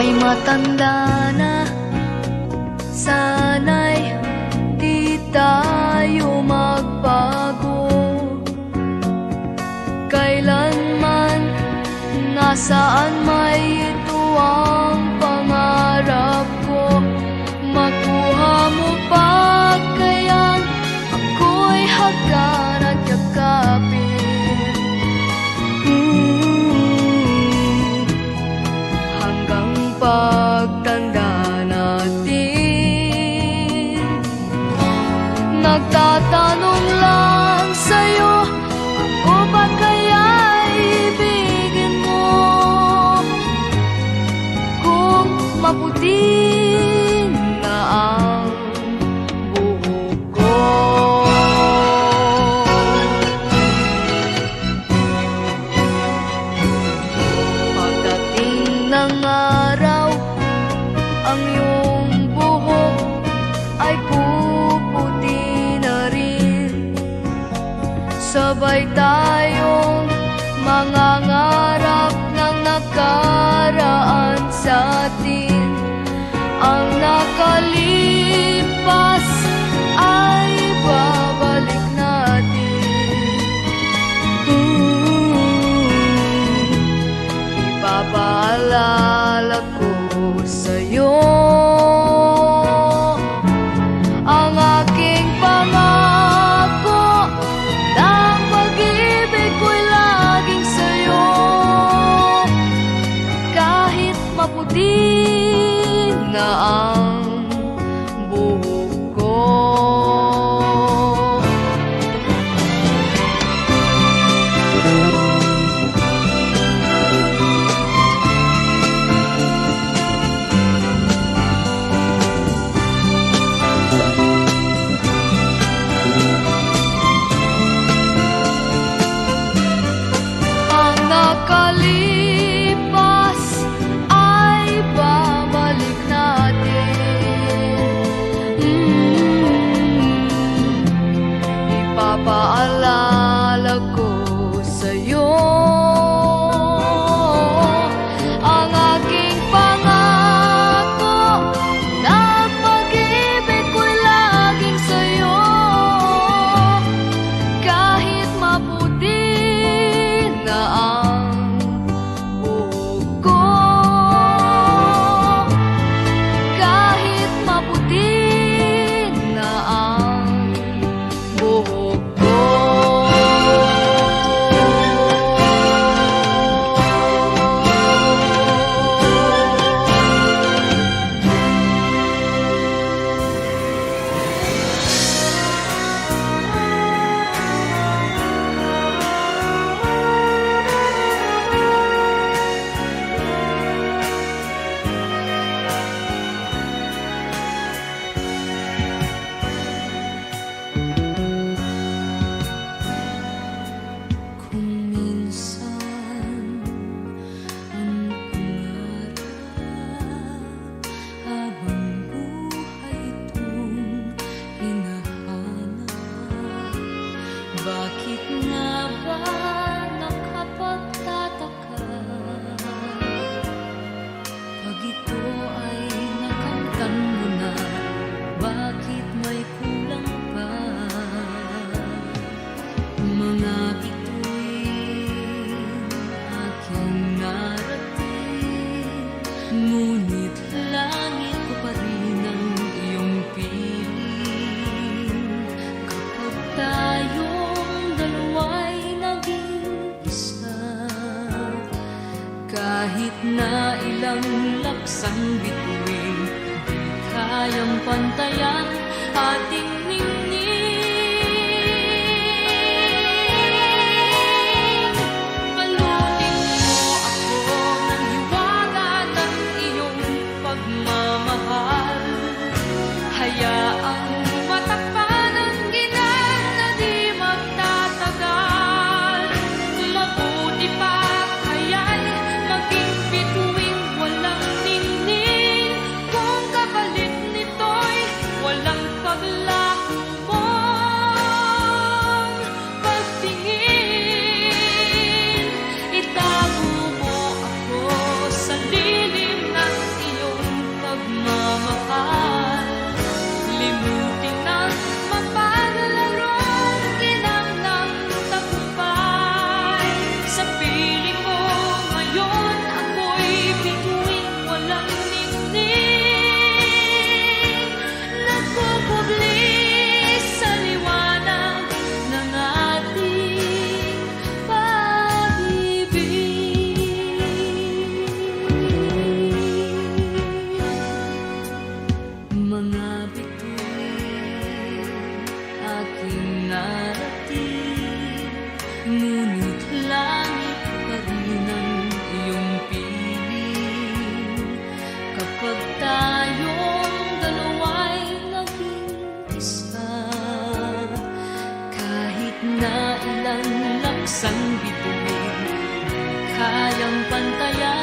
ay matanda na, sana'y di tayo magbago. Kailanman, nasaan may ito ang pangarap ko. Makuha mo pa kayang ako'y hagan at yakapin. Hanggang pagtanda natin, nagtatanong lang sa'yo, ako ba kaya ibigin mo? Kung maputi na ang buhok ko. Pagdating ng araw, ang iyong buhok ay puputi na rin. Sabay tayong mangangarap ng nakaraan sa atin. Ang nakalipas ay babalik natin. Ipapaalala ko sa'yo ang aking pangako, na ang pag-ibig ko'y laging sa'yo. Kahit maputi na ang buhok ko. Ang nakalipas ay babalik natin. Ipapaalala ko sa'yo ang aking pangako, na ang pag-ibig ko'y laging sa'yo. Kahit maputi na ang buhok ko, kahit maputi na ang buhok ko. Kung minsan ang pangarap habang buhay itong hinahanap, bakit nga ba nakapagtataka pag ito ay nakamtan mo na? Bakit may kulang pa? Mga bituin aking narating, ngunit langit ko pa rin ang iyong piling. Kapag tayong dalawa'y naging isa, kahit na ilang laksang bituin, di kayang pantayan ating ningning. Balutin mo ako ng hiwaga ng iyong pagmamahal. Hayaang matakpan ang ginang na di magtatagal. Mabuti pa kaya'y maging bituing walang ningning, kung kapalit nito'y walang paglakas. narating, ngunit langit pa rin ang iyong piling. Kapag tayong dalawa'y naging isa, kahit na ilang laksang bituin, kayang pantayan